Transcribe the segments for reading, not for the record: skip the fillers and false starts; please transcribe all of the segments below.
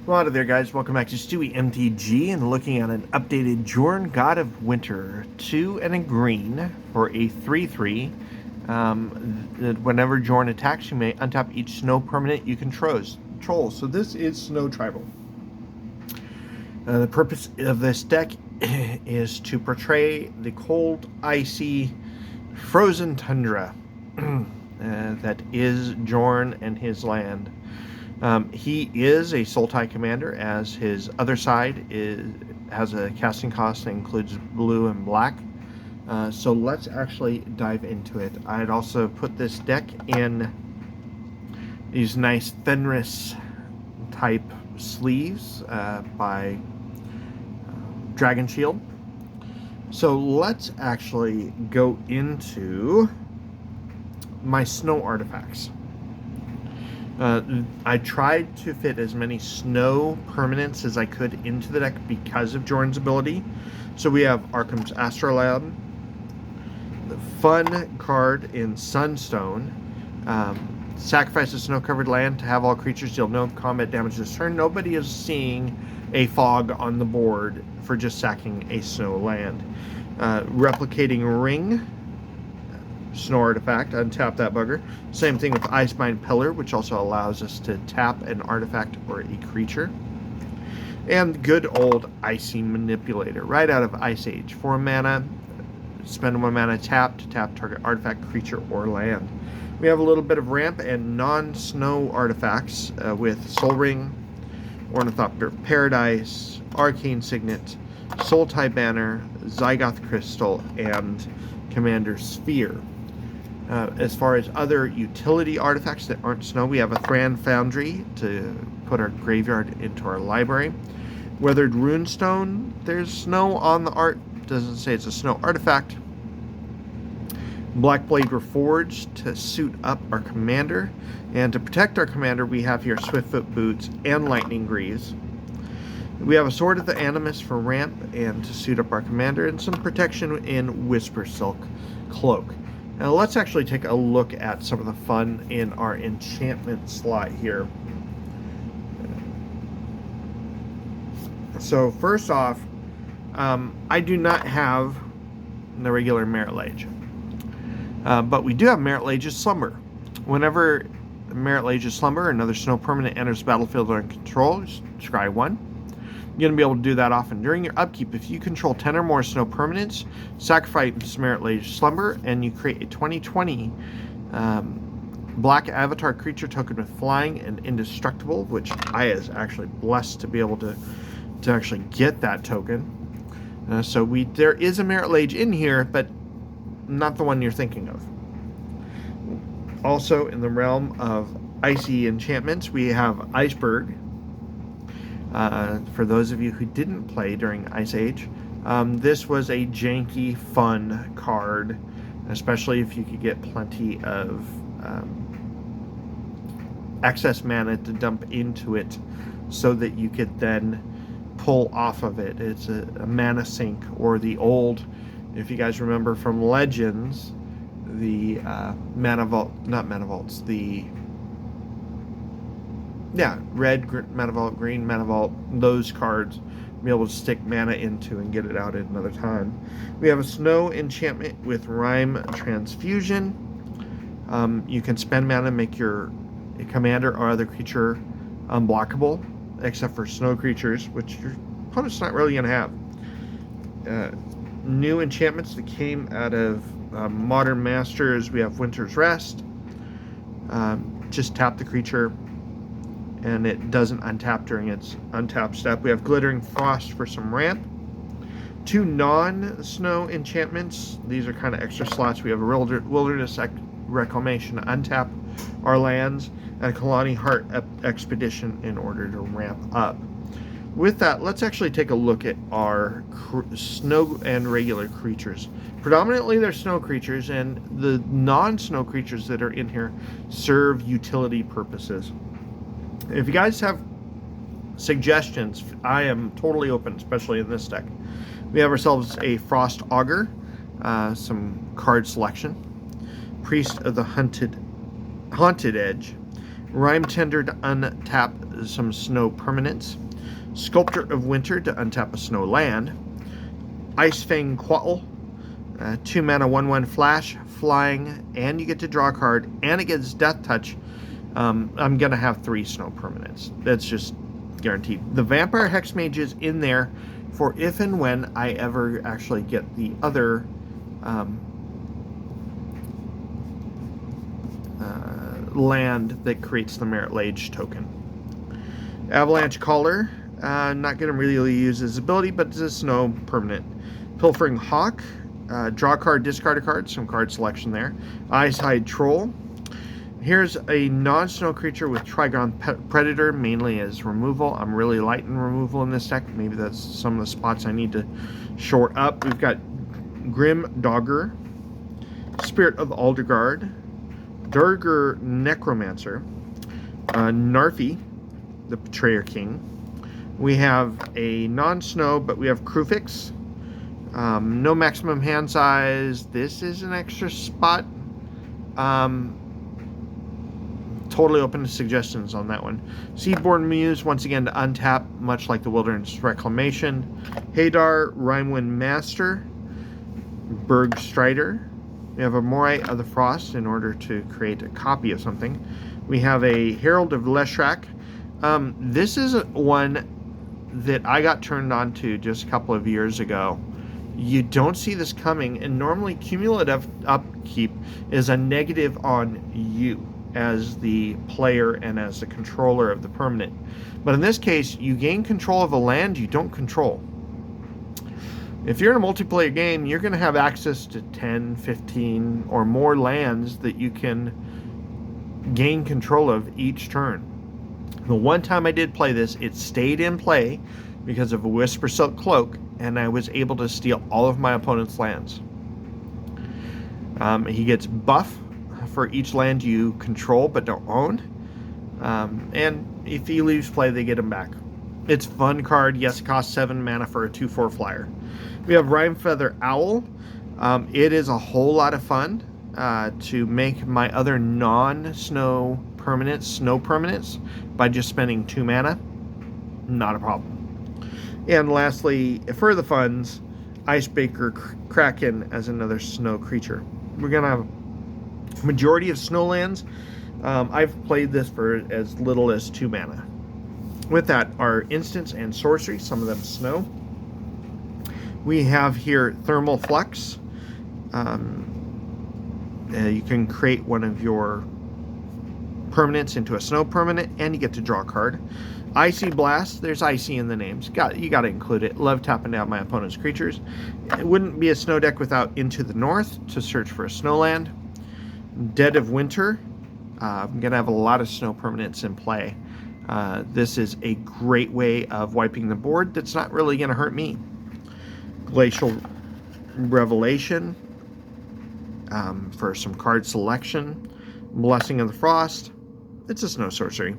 Well, out of there, guys. Welcome back to Stewie MTG and looking at an updated Jorn, God of Winter, 2 and a green for a 3/3. Whenever Jorn attacks, you may untap each snow permanent you control. So this is Snow Tribal. The purpose of this deck is to portray the cold, icy, frozen tundra that is Jorn and his land. He is a Sultai commander, as his other side has a casting cost that includes blue and black. So let's actually dive into it. I'd also put this deck in these nice Fenris type sleeves by Dragon Shield. So let's actually go into my snow artifacts. I tried to fit as many snow permanents as I could into the deck because of Jorn's ability. So we have Arkham's Astrolabe, the fun card in Sunstone. Sacrifice a snow-covered land to have all creatures deal no combat damage this turn. Nobody is seeing a fog on the board for just sacking a snow land. Replicating Ring, snow artifact, untap that bugger. Same thing with Icebind Pillar, which also allows us to tap an artifact or a creature. And good old Icy Manipulator, right out of Ice Age. 4 mana, spend 1 mana tap to tap target artifact, creature, or land. We have a little bit of ramp and non-snow artifacts with Soul Ring, Ornithopter of Paradise, Arcane Signet, Sultai Banner, Zygoth Crystal, and Commander Sphere. As far as other utility artifacts that aren't snow, we have a Thran Foundry to put our graveyard into our library. Weathered Runestone, there's snow on the art, doesn't say it's a snow artifact. Blackblade Reforged to suit up our commander. And to protect our commander, we have here Swiftfoot Boots and Lightning Greaves. We have a Sword of the Animus for ramp and to suit up our commander, and some protection in Whisper Silk Cloak. Now let's actually take a look at some of the fun in our enchantment slot here. So first off, I do not have the regular Merit Lage. But we do have Merit Lage's Slumber. Whenever Merit Lage's Slumber, another snow permanent enters the battlefield under control, just scry 1. You're going to be able to do that often. During your upkeep, if you control 10 or more snow permanents, sacrifice Merit Lage's Slumber, and you create a 20/20 black avatar creature token with flying and indestructible, which I is actually blessed to be able to actually get that token. So there is a Merit Lage in here, but not the one you're thinking of. Also, in the realm of icy enchantments, we have Iceberg. For those of you who didn't play during Ice Age, this was a janky, fun card, especially if you could get plenty of excess mana to dump into it so that you could then pull off of it. It's a mana sink, or the old, if you guys remember from Legends, the mana vault, not mana vaults, the red mana vault, green mana vault, those cards, be able to stick mana into and get it out at another time. We have a snow enchantment with Rime Transfusion. You can spend mana, make your commander or other creature unblockable, except for snow creatures, which your opponent's not really going to have. New enchantments that came out of Modern Masters, we have Winter's Rest. Just tap the creature, and it doesn't untap during its untap step. We have Glittering Frost for some ramp. 2 non-snow enchantments. These are kind of extra slots. We have a Wilderness Reclamation to untap our lands, and a Kalani Heart Expedition in order to ramp up. With that, let's actually take a look at our snow and regular creatures. Predominantly they're snow creatures, and the non-snow creatures that are in here serve utility purposes. If you guys have suggestions, I am totally open, especially in this deck. We have ourselves a Frost Augur, some card selection, Priest of the Haunted Edge, Rime Tender to untap some snow permanents. Sculptor of Winter to untap a snow land. Ice Fang Quattle, 2 mana 1/1 flash, flying, and you get to draw a card, and it gets Death Touch. I'm going to have 3 snow permanents. That's just guaranteed. The Vampire Hexmage is in there for if and when I ever actually get the other land that creates the Merit Lage token. Avalanche Caller, not going to really use his ability, but it's a snow permanent. Pilfering Hawk, draw a card, discard a card, some card selection there. Eyeside Troll. Here's a non-snow creature with Trigon Predator, mainly as removal. I'm really light in removal in this deck. Maybe that's some of the spots I need to shore up. We've got Grim Dogger, Spirit of Aldergard, Durger Necromancer, Narfi, the Betrayer King. We have a non-snow, but we have Krufix. No maximum hand size. This is an extra spot. Totally open to suggestions on that one. Seedborn Muse, once again to untap, much like the Wilderness Reclamation. Hadar, Rimewind Master, Berg Strider. We have a Morai of the Frost in order to create a copy of something. We have a Herald of Leshrac. This is one that I got turned on to just a couple of years ago. You don't see this coming, and normally cumulative upkeep is a negative on you as the player and as the controller of the permanent. But in this case, you gain control of a land you don't control. If you're in a multiplayer game, you're going to have access to 10, 15, or more lands that you can gain control of each turn. The one time I did play this, it stayed in play because of a Whisper Silk Cloak, and I was able to steal all of my opponent's lands. He gets buff for each land you control but don't own. And if he leaves play, they get him back. It's a fun card. Yes, it costs 7 mana for a 2/4 flyer. We have Rimefeather Owl. It is a whole lot of fun to make my other non-snow permanents snow permanents by just spending 2 mana. Not a problem. And lastly, for the funds, Icebaker Kraken as another snow creature. We're going to have a majority of snowlands. I've played this for as little as 2 mana. With that are instants and sorcery, some of them snow. We have here Thermal Flux. You can create one of your permanents into a snow permanent, and you get to draw a card. Icy Blast, there's icy in the names. You got to include it. Love tapping down my opponent's creatures. It wouldn't be a snow deck without Into the North to search for a snowland. Dead of Winter. I'm going to have a lot of snow permanents in play. This is a great way of wiping the board that's not really going to hurt me. Glacial Revelation for some card selection. Blessing of the Frost. It's a snow sorcery.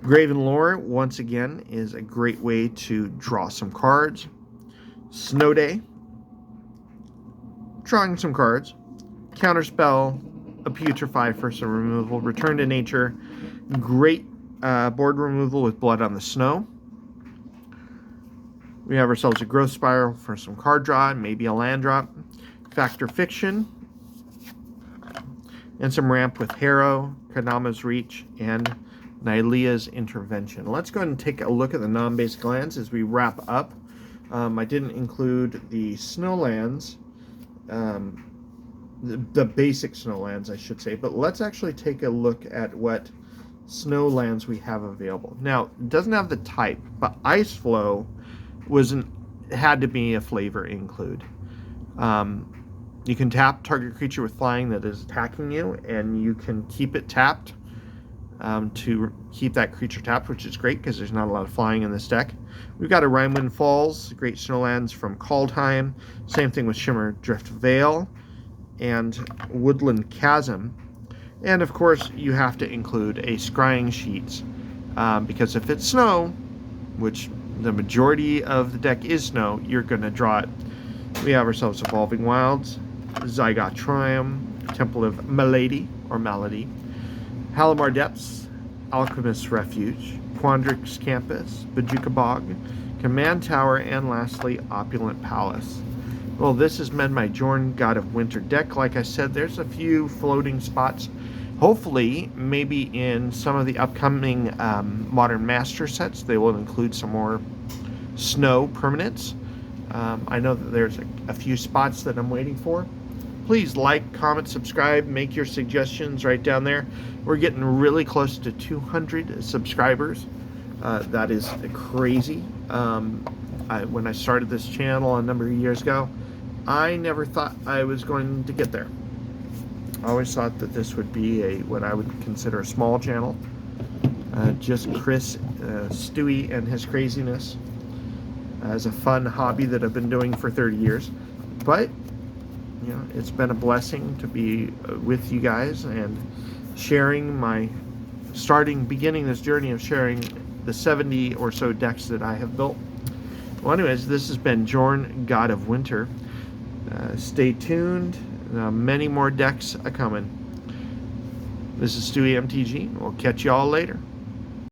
Graven Lore, once again, is a great way to draw some cards. Snow Day. Drawing some cards. Counterspell. A Putrefy for some removal. Return to Nature. Great board removal with Blood on the Snow. We have ourselves a Growth Spiral for some card draw, maybe a land drop. Factor Fiction. And some ramp with Harrow, Kadama's Reach, and Nylea's Intervention. Let's go ahead and take a look at the non-basic lands as we wrap up. I didn't include the snowlands, the basic snowlands, I should say, but let's actually take a look at what snowlands we have available. Now, it doesn't have the type, but Ice Flow had to be a flavor include. You can tap target creature with flying that is attacking you, and you can keep it tapped to keep that creature tapped, which is great because there's not a lot of flying in this deck. We've got a Rimewind Falls, great snowlands from Kaldheim. Same thing with Shimmer Drift Vale and Woodland Chasm. And of course, you have to include a Scrying Sheets because if it's snow, which the majority of the deck is snow, you're going to draw it. We have ourselves Evolving Wilds, Zygoth Triumph, Temple of Malady, or Malady, Halimar Depths, Alchemist's Refuge, Quandrix Campus, Bajuka Bog, Command Tower, and lastly, Opulent Palace. Well, this has been my Jorn God of Winter deck. Like I said, there's a few floating spots. Hopefully, maybe in some of the upcoming Modern Master sets, they will include some more snow permanents. I know that there's a few spots that I'm waiting for. Please like, comment, subscribe, make your suggestions right down there. We're getting really close to 200 subscribers. That is crazy. When I started this channel a number of years ago, I never thought I was going to get there. I always thought that this would be what I would consider a small channel. Just Chris, Stewie, and his craziness as a fun hobby that I've been doing for 30 years. But, you know, it's been a blessing to be with you guys and beginning this journey of sharing the 70 or so decks that I have built. Well, anyways, this has been Jorn, God of Winter. Stay tuned. Many more decks are coming. This is Stewie MTG. We'll catch you all later.